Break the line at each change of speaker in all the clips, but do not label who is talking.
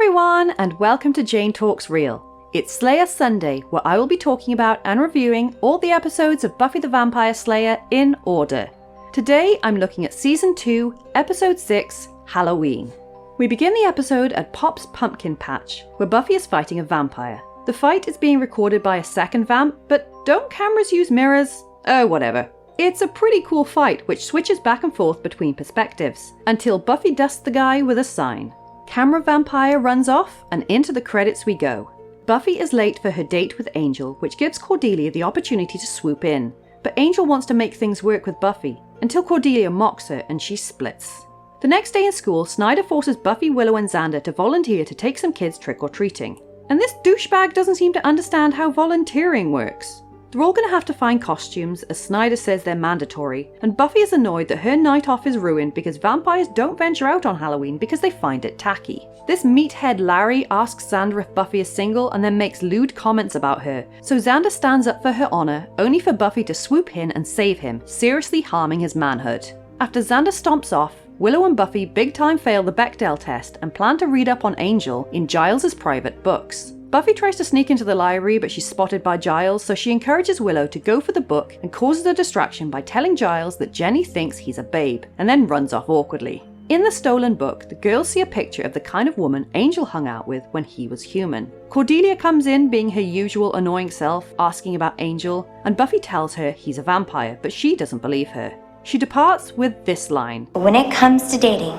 everyone, and welcome to Jane Talks Real. It's Slayer Sunday, where I will be talking about and reviewing all the episodes of Buffy the Vampire Slayer in order. Today I'm looking at Season 2, Episode 6, Halloween. We begin the episode at Pop's pumpkin patch, where Buffy is fighting a vampire. The fight is being recorded by a second vamp, but don't cameras use mirrors? Oh, whatever. It's a pretty cool fight which switches back and forth between perspectives, until Buffy dusts the guy with a sign. Camera vampire runs off, and into the credits we go. Buffy is late for her date with Angel, which gives Cordelia the opportunity to swoop in. But Angel wants to make things work with Buffy, until Cordelia mocks her and she splits. The next day in school, Snyder forces Buffy, Willow and Xander to volunteer to take some kids trick-or-treating. And this douchebag doesn't seem to understand how volunteering works. They're all going to have to find costumes, as Snyder says they're mandatory, and Buffy is annoyed that her night off is ruined because vampires don't venture out on Halloween because they find it tacky. This meathead Larry asks Xander if Buffy is single and then makes lewd comments about her, so Xander stands up for her honour, only for Buffy to swoop in and save him, seriously harming his manhood. After Xander stomps off, Willow and Buffy big time fail the Bechdel test and plan to read up on Angel in Giles' private books. Buffy tries to sneak into the library, but she's spotted by Giles, so she encourages Willow to go for the book and causes a distraction by telling Giles that Jenny thinks he's a babe, and then runs off awkwardly. In the stolen book, the girls see a picture of the kind of woman Angel hung out with when he was human. Cordelia comes in being her usual annoying self, asking about Angel, and Buffy tells her he's a vampire, but she doesn't believe her. She departs with this line:
"When it comes to dating,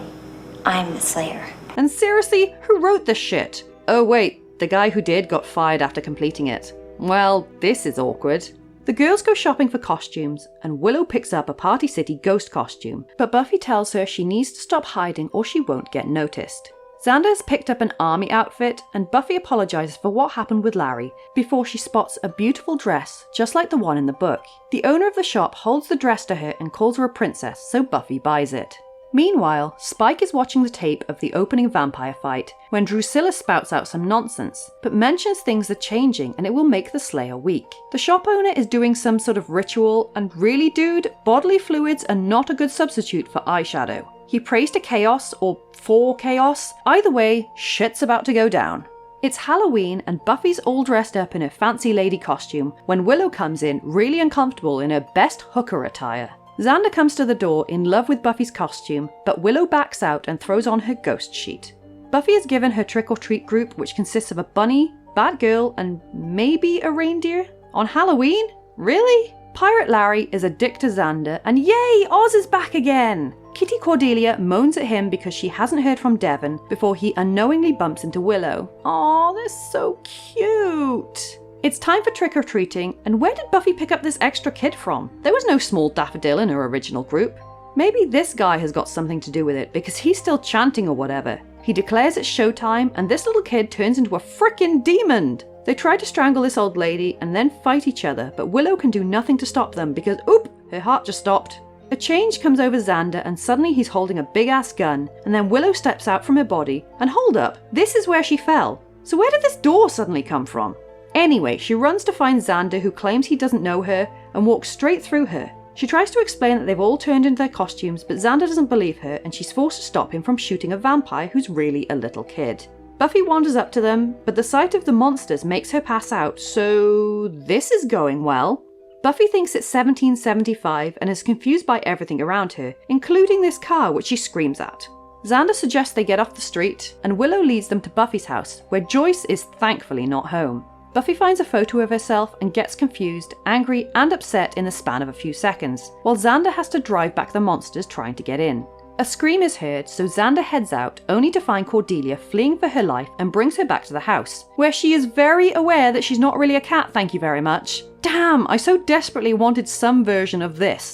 I'm the Slayer."
And seriously, who wrote this shit? Oh wait, the guy who did got fired after completing it. Well, this is awkward. The girls go shopping for costumes, and Willow picks up a Party City ghost costume, but Buffy tells her she needs to stop hiding or she won't get noticed. Xander has picked up an army outfit, and Buffy apologizes for what happened with Larry before she spots a beautiful dress just like the one in the book. The owner of the shop holds the dress to her and calls her a princess, so Buffy buys it. Meanwhile, Spike is watching the tape of the opening vampire fight when Drusilla spouts out some nonsense, but mentions things are changing and it will make the Slayer weak. The shop owner is doing some sort of ritual, and really dude, bodily fluids are not a good substitute for eyeshadow. He prays to chaos, or for chaos. Either way, shit's about to go down. It's Halloween and Buffy's all dressed up in her fancy lady costume when Willow comes in really uncomfortable in her best hooker attire. Xander comes to the door in love with Buffy's costume, but Willow backs out and throws on her ghost sheet. Buffy is given her trick-or-treat group, which consists of a bunny, Batgirl, and maybe a reindeer? On Halloween? Really? Pirate Larry is a dick to Xander, and yay, Oz is back again! Kitty Cordelia moans at him because she hasn't heard from Devon before he unknowingly bumps into Willow. Aw, they're so cute! It's time for trick-or-treating, and where did Buffy pick up this extra kid from? There was no small daffodil in her original group. Maybe this guy has got something to do with it because he's still chanting or whatever. He declares it's showtime, and this little kid turns into a frickin' demon! They try to strangle this old lady and then fight each other, but Willow can do nothing to stop them because, oop, her heart just stopped. A change comes over Xander and suddenly he's holding a big-ass gun, and then Willow steps out from her body, and hold up, this is where she fell. So where did this door suddenly come from? Anyway, she runs to find Xander, who claims he doesn't know her, and walks straight through her. She tries to explain that they've all turned into their costumes, but Xander doesn't believe her, and she's forced to stop him from shooting a vampire who's really a little kid. Buffy wanders up to them, but the sight of the monsters makes her pass out, so this is going well. Buffy thinks it's 1775 and is confused by everything around her, including this car which she screams at. Xander suggests they get off the street, and Willow leads them to Buffy's house, where Joyce is thankfully not home. Buffy finds a photo of herself and gets confused, angry, and upset in the span of a few seconds, while Xander has to drive back the monsters trying to get in. A scream is heard, so Xander heads out, only to find Cordelia fleeing for her life and brings her back to the house, where she is very aware that she's not really a cat, thank you very much. Damn, I so desperately wanted some version of this.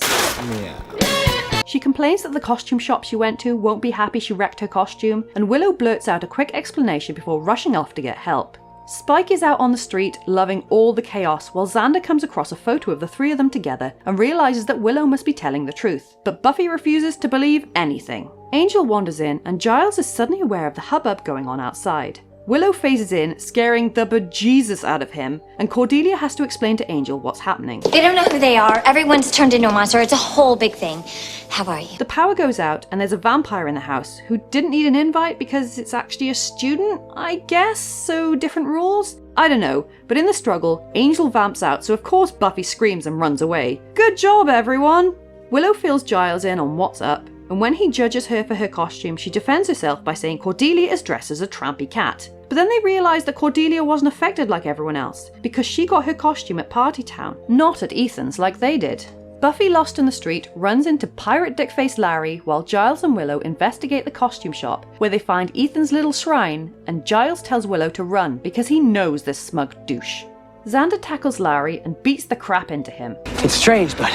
Yeah. She complains that the costume shop she went to won't be happy she wrecked her costume, and Willow blurts out a quick explanation before rushing off to get help. Spike is out on the street, loving all the chaos, while Xander comes across a photo of the three of them together and realizes that Willow must be telling the truth. But Buffy refuses to believe anything. Angel wanders in, and Giles is suddenly aware of the hubbub going on outside. Willow phases in, scaring the bejesus out of him, and Cordelia has to explain to Angel what's happening.
They don't know who they are. Everyone's turned into a monster. It's a whole big thing. How are you?
The power goes out and there's a vampire in the house who didn't need an invite because it's actually a student, I guess, so different rules? I don't know, but in the struggle, Angel vamps out, so of course Buffy screams and runs away. Good job, everyone! Willow fills Giles in on what's up, and when he judges her for her costume, she defends herself by saying Cordelia is dressed as a trampy cat. But then they realise that Cordelia wasn't affected like everyone else, because she got her costume at Party Town, not at Ethan's like they did. Buffy, lost in the street, runs into Pirate Dick-Faced Larry while Giles and Willow investigate the costume shop, where they find Ethan's little shrine, and Giles tells Willow to run because he knows this smug douche. Xander tackles Larry and beats the crap into him.
It's strange, but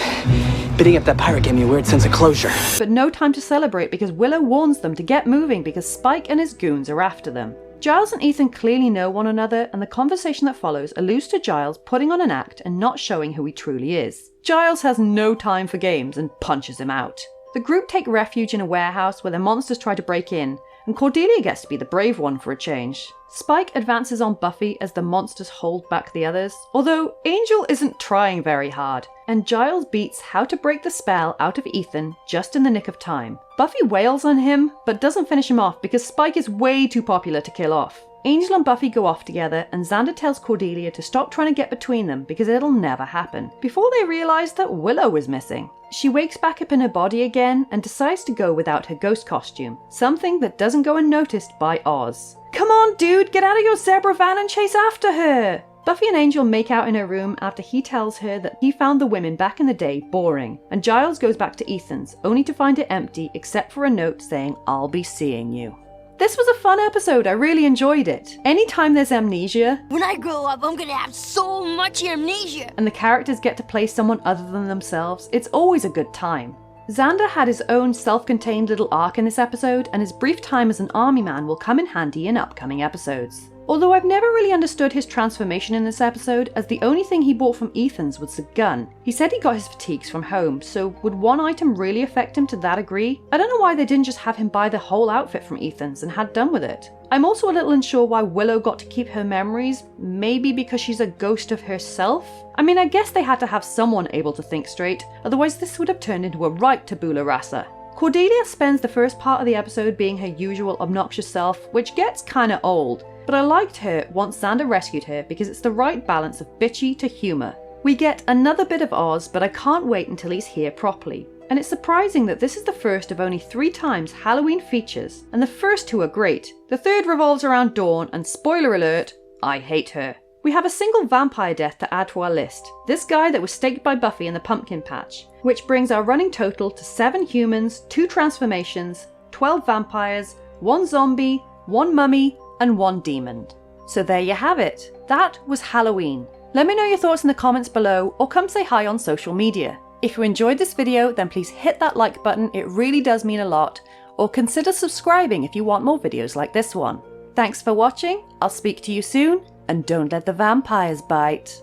beating up that pirate gave me a weird sense of closure.
But no time to celebrate because Willow warns them to get moving because Spike and his goons are after them. Giles and Ethan clearly know one another, and the conversation that follows alludes to Giles putting on an act and not showing who he truly is. Giles has no time for games and punches him out. The group take refuge in a warehouse where the monsters try to break in, and Cordelia gets to be the brave one for a change. Spike advances on Buffy as the monsters hold back the others, although Angel isn't trying very hard, and Giles beats how to break the spell out of Ethan just in the nick of time. Buffy wails on him, but doesn't finish him off because Spike is way too popular to kill off. Angel and Buffy go off together, and Xander tells Cordelia to stop trying to get between them because it'll never happen, before they realise that Willow is missing. She wakes back up in her body again and decides to go without her ghost costume, something that doesn't go unnoticed by Oz. Come on, dude, get out of your zebra van and chase after her! Buffy and Angel make out in her room after he tells her that he found the women back in the day boring, and Giles goes back to Ethan's, only to find it empty except for a note saying, "I'll be seeing you." This was a fun episode, I really enjoyed it. Anytime there's amnesia,
when I grow up, I'm gonna have so much amnesia,
and the characters get to play someone other than themselves, it's always a good time. Xander had his own self-contained little arc in this episode, and his brief time as an army man will come in handy in upcoming episodes. Although I've never really understood his transformation in this episode, as the only thing he bought from Ethan's was the gun. He said he got his fatigues from home, so would one item really affect him to that degree? I don't know why they didn't just have him buy the whole outfit from Ethan's and had done with it. I'm also a little unsure why Willow got to keep her memories, maybe because she's a ghost of herself? I mean, I guess they had to have someone able to think straight, otherwise this would have turned into a right tabula rasa. Cordelia spends the first part of the episode being her usual obnoxious self, which gets kinda old. But I liked her once Xander rescued her because it's the right balance of bitchy to humour. We get another bit of Oz, but I can't wait until he's here properly. And it's surprising that this is the first of only 3 times Halloween features, and the first 2 are great. The third revolves around Dawn, and spoiler alert, I hate her. We have a single vampire death to add to our list, this guy that was staked by Buffy in the pumpkin patch, which brings our running total to 7 humans, 2 transformations, 12 vampires, 1 zombie, 1 mummy, and 1 demon. So there you have it. That was Halloween. Let me know your thoughts in the comments below, or come say hi on social media. If you enjoyed this video, then please hit that like button, it really does mean a lot, or consider subscribing if you want more videos like this one. Thanks for watching, I'll speak to you soon, and don't let the vampires bite.